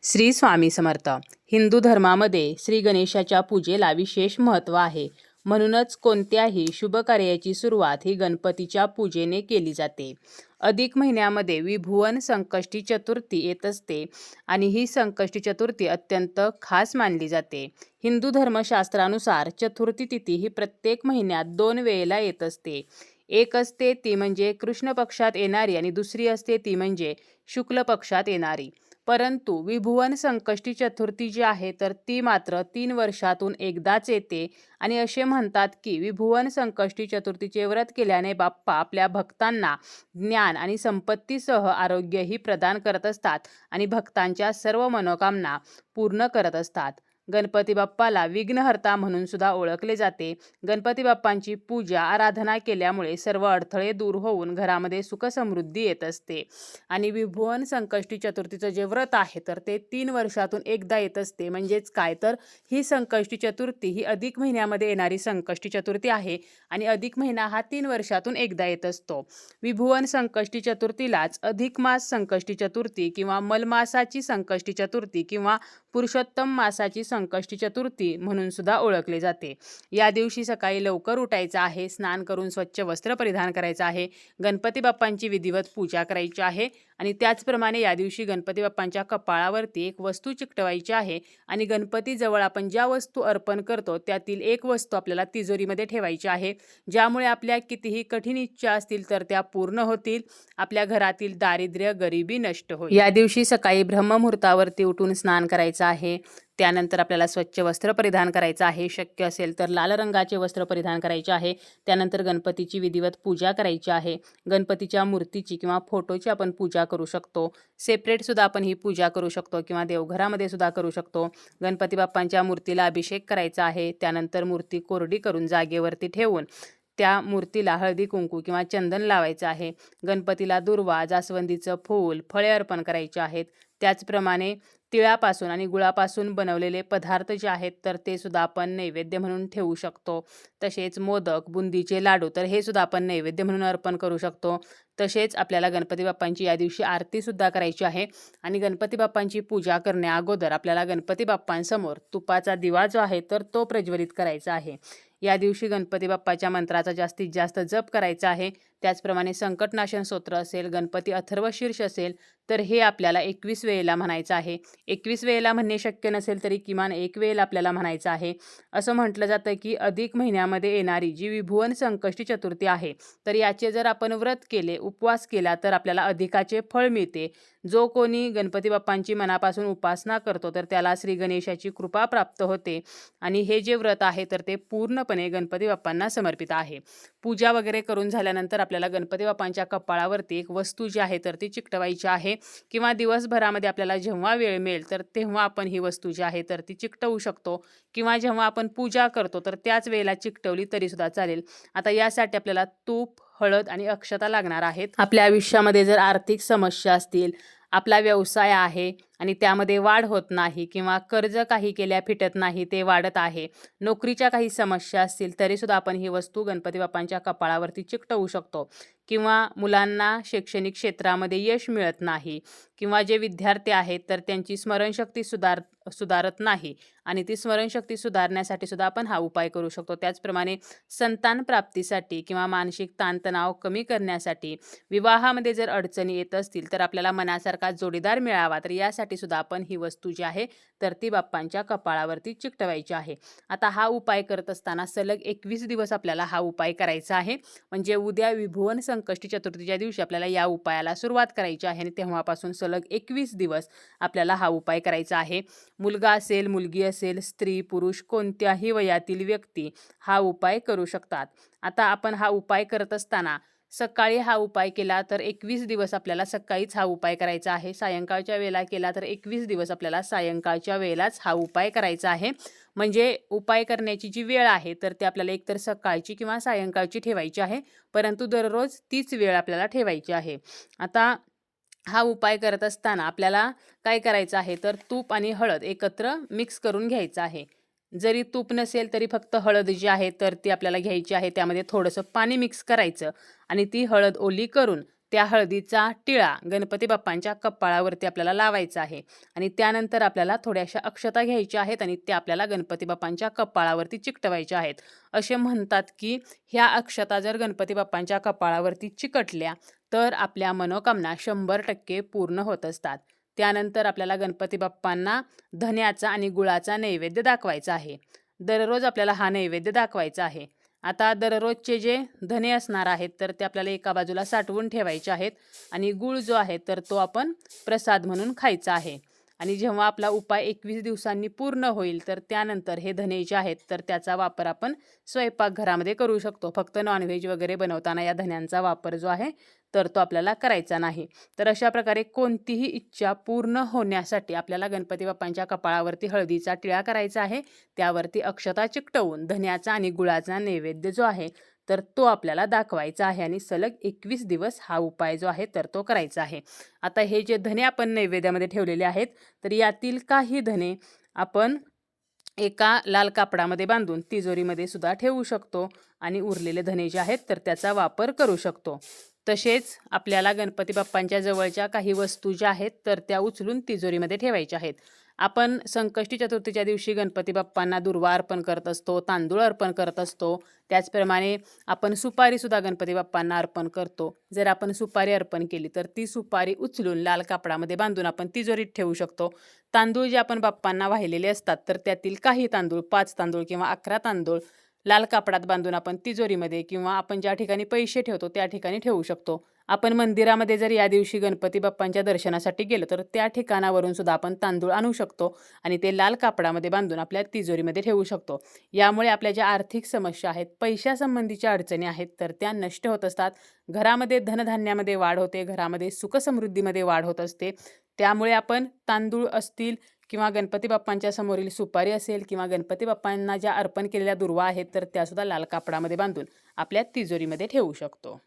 श्री स्वामी समर्थ. हिंदू धर्मामध्ये श्री गणेशाच्या पूजेला विशेष महत्त्व आहे. म्हणूनच कोणत्याही शुभ कार्याची सुरुवात ही गणपतीच्या पूजेने केली जाते. अधिक महिन्यामध्ये विभुवन संकष्टी चतुर्थी येत असते आणि ही संकष्टी चतुर्थी अत्यंत खास मानली जाते. हिंदू धर्मशास्त्रानुसार चतुर्थी तिथी ही प्रत्येक महिन्यात 2 वेळेला येत असते. एक असते ती म्हणजे कृष्ण पक्षात येणारी आणि दुसरी असते ती म्हणजे शुक्ल पक्षात येणारी. परंतु विभुवन संकष्टी चतुर्थी जी आहे तर ती मात्र 3 वर्षातून एकदाच येते आणि असे म्हणतात की विभुवन संकष्टी चतुर्थीचे व्रत केल्याने बाप्पा आपल्या भक्तांना ज्ञान आणि संपत्तीसह आरोग्यही प्रदान करत असतात आणि भक्तांच्या सर्व मनोकामना पूर्ण करत असतात. गणपती बाप्पाला विघ्नहर्ता म्हणून सुद्धा ओळखले जाते. गणपती बाप्पांची पूजा आराधना केल्यामुळे सर्व अडथळे दूर होऊन घरामध्ये सुख समृद्धी येत असते. आणि विभुवन संकष्टी चतुर्थीचं जे व्रत आहे तर ते 3 वर्षातून एकदा येत असते. म्हणजेच काय तर ही संकष्टी चतुर्थी ही अधिक महिन्यामध्ये येणारी संकष्टी चतुर्थी आहे आणि अधिक महिना हा 3 वर्षातून एकदा येत असतो. विभुवन संकष्टी चतुर्थीलाच अधिक मास संकष्टी चतुर्थी किंवा मलमासाची संकष्टी चतुर्थी किंवा पुरुषोत्तम मासाची संकष्टी चतुर्थी म्हणून सुद्धा ओळखले जाते. या दिवशी सकाळी लवकर उठायचं आहे, स्नान करून स्वच्छ वस्त्र परिधान करायचं आहे, गणपती बाप्पांची विधिवत पूजा करायची आहे आणि त्याचप्रमाणे या दिवशी गणपती बाप्पांच्या कपाळावरती एक वस्तू चिकटवायची आहे आणि गणपतीजवळ आपण ज्या वस्तू अर्पण करतो त्यातील एक वस्तू आपल्याला तिजोरीमध्ये ठेवायची आहे, ज्यामुळे आपल्या कितीही कठीण इच्छा असतील तर त्या पूर्ण होतील, आपल्या घरातील दारिद्र्य गरिबी नष्ट होईल. या दिवशी सकाळी ब्रह्ममुहूर्तावरती उठून स्नान करायचं आहे. त्यानंतर आपल्याला स्वच्छ वस्त्र परिधान करायचं आहे. शक्य असेल तर लाल रंगाचे वस्त्र परिधान करायचे आहे. त्यानंतर गणपतीची विधिवत पूजा करायची आहे. गणपतीच्या मूर्तीची किंवा फोटोची आपण पूजा करू शकतो. सेपरेट सुद्धा आपण ही पूजा करू शकतो किंवा देवघरामध्ये सुद्धा करू शकतो. गणपती बाप्पांच्या मूर्तीला अभिषेक करायचा आहे. त्यानंतर मूर्ती कोरडी करून जागेवरती ठेवून त्या मूर्तीला हळदी कुंकू किंवा चंदन लावायचं आहे. गणपतीला दुर्वा, जास्वंदीचं फूल, फळे अर्पण करायची आहेत. त्याचप्रमाणे तिळापासून आणि गुळापासून बनवलेले पदार्थ जे आहेत तर ते सुद्धा आपण नैवेद्य म्हणून ठेवू शकतो. तसेच मोदक, बुंदीचे लाडू तर हे सुद्धा आपण नैवेद्य म्हणून अर्पण करू शकतो. तसेच आपल्याला गणपती बाप्पांची या दिवशी आरती सुद्धा करायची आहे आणि गणपती बाप्पांची पूजा करण्या अगोदर आपल्याला गणपती बाप्पांसमोर तुपाचा दिवा जो आहे तर तो प्रज्वलित करायचा आहे. या दिवशी गणपती बाप्पाच्या मंत्राचा जास्तीत जास्त जप करायचा आहे. त्याचप्रमाणे संकटनाशन स्तोत्र असेल, गणपती अथर्वशीर्ष असेल तर हे आपल्याला 21 वेळेला म्हणायचं आहे. 21 वेळेला म्हणणे शक्य नसेल तरी किमान 1 वेळेला आपल्याला म्हणायचं आहे. असं म्हटलं जातं की अधिक महिन्यामध्ये येणारी जी विभुवन संकष्टी चतुर्थी आहे तर याचे जर आपण व्रत केले, उपवास केला तर आपल्याला अधिकाचे फळ मिळते. जो कोणी गणपती बाप्पांची मनापासून उपासना करतो तर त्याला श्री गणेशाची कृपा प्राप्त होते आणि हे जे व्रत आहे तर ते पूर्णपणे गणपती बाप्पांना समर्पित आहे. पूजा वगैरे करून झाल्यानंतर आपल्याला गणपती बाप्पांच्या कपाळावरती एक वस्तू जी आहे तर ती चिकटवायची आहे किंवा दिवसभरामध्ये आपल्याला जेव्हा वेळ मिळेल तर तेव्हा आपण ही वस्तू जी आहे तर ती चिकटवू शकतो किंवा जेव्हा आपण पूजा करतो तर त्याच वेळेला चिकटवली तरी सुद्धा चालेल. आता यासाठी आपल्याला तूप, हळद आणि अक्षता लागणार आहेत. आपल्या आयुष्यामध्ये जर आर्थिक समस्या असतील, आपला व्यवसाय आहे आणि त्यामध्ये वाढ होत नाही किंवा कर्ज काही केल्या फिटत नाही ते वाढत आहे, नोकरीच्या काही समस्या असतील तरी सुद्धा आपण ही वस्तू गणपती बाप्पांच्या कपाळावरती चिकटवू शकतो. किंवा मुलांना शैक्षणिक क्षेत्रामध्ये यश मिळत नाही किंवा जे विद्यार्थी आहेत तर त्यांची स्मरणशक्ती सुधारत नाही आणि ती स्मरणशक्ती सुधारण्यासाठी सुद्धा आपण हा उपाय करू शकतो. त्याचप्रमाणे संतान प्राप्तीसाठी किंवा मानसिक ताणतणाव कमी करण्यासाठी, विवाहामध्ये जर अडचणी येत असतील तर आपल्याला मनासारखा जोडीदार मिळावा तर यासाठी सुद्धा आपण ही वस्तू जी आहे तर ती बाप्पांच्या कपाळावरती चिकटवायची आहे. आता हा उपाय करत असताना सलग 21 दिवस आपल्याला हा उपाय करायचा आहे. म्हणजे उद्या विभुवन संकष्टी चतुर्थीच्या दिवशी आपल्याला या उपायाला सुरुवात करायची आहे आणि तेव्हापासून सलग 21 दिवस आपल्याला हा उपाय करायचा आहे. मुलगा असेल, मुलगी असेल, स्त्री, पुरुष कोणत्याही वयातील व्यक्ती हा उपाय करू शकतात. आता आपण हा उपाय करत असताना सकाळी हा उपाय केला तर 21 दिवस आपल्याला सकाळीच हा उपाय करायचा आहे. सायंकाळच्या वेळेला केला तर 21 दिवस आपल्याला सायंकाळच्या वेळेलाच हा उपाय करायचा आहे. म्हणजे उपाय करण्याची जी वेळ आहे तर ते आपल्याला एकतर सकाळची किंवा सायंकाळची ठेवायची आहे, परंतु दररोज तीच वेळ आपल्याला ठेवायची आहे. आता हा उपाय करत असताना आपल्याला काय करायचं आहे तर तूप आणि हळद एकत्र मिक्स करून घ्यायचं आहे. जरी तूप नसेल तरी फक्त हळद जी आहे तर ती आपल्याला घ्यायची आहे. त्यामध्ये थोडंसं पाणी मिक्स करायचं आणि ती हळद ओली करून त्या हळदीचा टिळा गणपती बाप्पांच्या कपाळावरती आपल्याला लावायचा आहे आणि त्यानंतर आपल्याला थोड्याशा अक्षता घ्यायच्या आहेत आणि त्या आपल्याला गणपती बाप्पांच्या कपाळावरती चिकटवायच्या आहेत. असे म्हणतात की ह्या अक्षता जर गणपती बाप्पांच्या कपाळावरती चिकटल्या तर आपल्या मनोकामना 100% पूर्ण होत असतात. त्यानंतर आपल्याला गणपती बाप्पांना धन्याचा आणि गुळाचा नैवेद्य दाखवायचा आहे. दररोज आपल्याला हा नैवेद्य दाखवायचा आहे. आता दररोजचे जे धने असणार आहेत तर ते आपल्याला एका बाजूला साठवून ठेवायचे आहेत आणि गूळ जो आहे तर तो आपण प्रसाद म्हणून खायचा आहे. आणि जेव्हा आपला उपाय 21 दिवसांनी पूर्ण होईल तर त्यानंतर हे धने जे आहेत तर त्याचा वापर आपण स्वयंपाकघरामध्ये करू शकतो. फक्त नॉनव्हेज वगैरे बनवताना या धन्यांचा वापर जो आहे तर तो आपल्याला करायचा नाही. तर अशा प्रकारे कोणतीही इच्छा पूर्ण होण्यासाठी आपल्याला गणपती बाप्पांच्या कपाळावरती हळदीचा टिळा करायचा आहे. त्यावरती अक्षता चिकटवून धन्याचा आणि गुळाचा नैवेद्य जो आहे तर तो आपल्याला दाखवायचा आहे आणि सलग 21 दिवस हा उपाय जो आहे तर तो करायचा आहे. आता हे जे धने आपण नैवेद्यामध्ये ठेवलेले आहेत तर यातील काही धने आपण एका लाल कापडामध्ये बांधून तिजोरीमध्ये सुद्धा ठेवू शकतो आणि उरलेले धने जे आहेत तर त्याचा वापर करू शकतो. तसेच आपल्याला गणपती बाप्पांच्या जवळच्या काही वस्तू ज्या आहेत तर त्या उचलून तिजोरीमध्ये ठेवायच्या आहेत. आपण संकष्टी चतुर्थीच्या दिवशी गणपती बाप्पांना दुर्वा अर्पण करत असतो, तांदूळ अर्पण करत असतो. त्याचप्रमाणे आपण सुपारीसुद्धा गणपती बाप्पांना अर्पण करतो. जर आपण सुपारी अर्पण केली तर ती सुपारी उचलून लाल कापडामध्ये बांधून आपण तिजोरीत ठेवू शकतो. तांदूळ जे आपण बाप्पांना वाहिलेले असतात तर त्यातील काही तांदूळ 5 तांदूळ किंवा 11 तांदूळ लाल कापडात बांधून आपण तिजोरीमध्ये किंवा आपण ज्या ठिकाणी पैसे ठेवतो त्या ठिकाणी ठेवू शकतो. आपण मंदिरामध्ये जर या दिवशी गणपती बाप्पांच्या दर्शनासाठी गेलो तर त्या ठिकाणावरून सुद्धा आपण तांदूळ आणू शकतो आणि ते लाल कापडामध्ये बांधून आपल्या तिजोरीमध्ये ठेवू शकतो. यामुळे आपल्या ज्या आर्थिक समस्या आहेत, पैशासंबंधीच्या अडचणी आहेत तर त्या नष्ट होत असतात. घरामध्ये धनधान्यामध्ये वाढ होते, घरामध्ये सुखसमृद्धीमध्ये वाढ होत असते. त्यामुळे आपण तांदूळ असतील किंवा गणपती बाप्पांच्या समोरील सुपारी असेल किंवा गणपती बाप्पांना ज्या अर्पण केलेल्या दुर्वा आहेत तर त्यासुद्धा लाल कापडामध्ये बांधून आपल्या तिजोरीमध्ये ठेवू शकतो.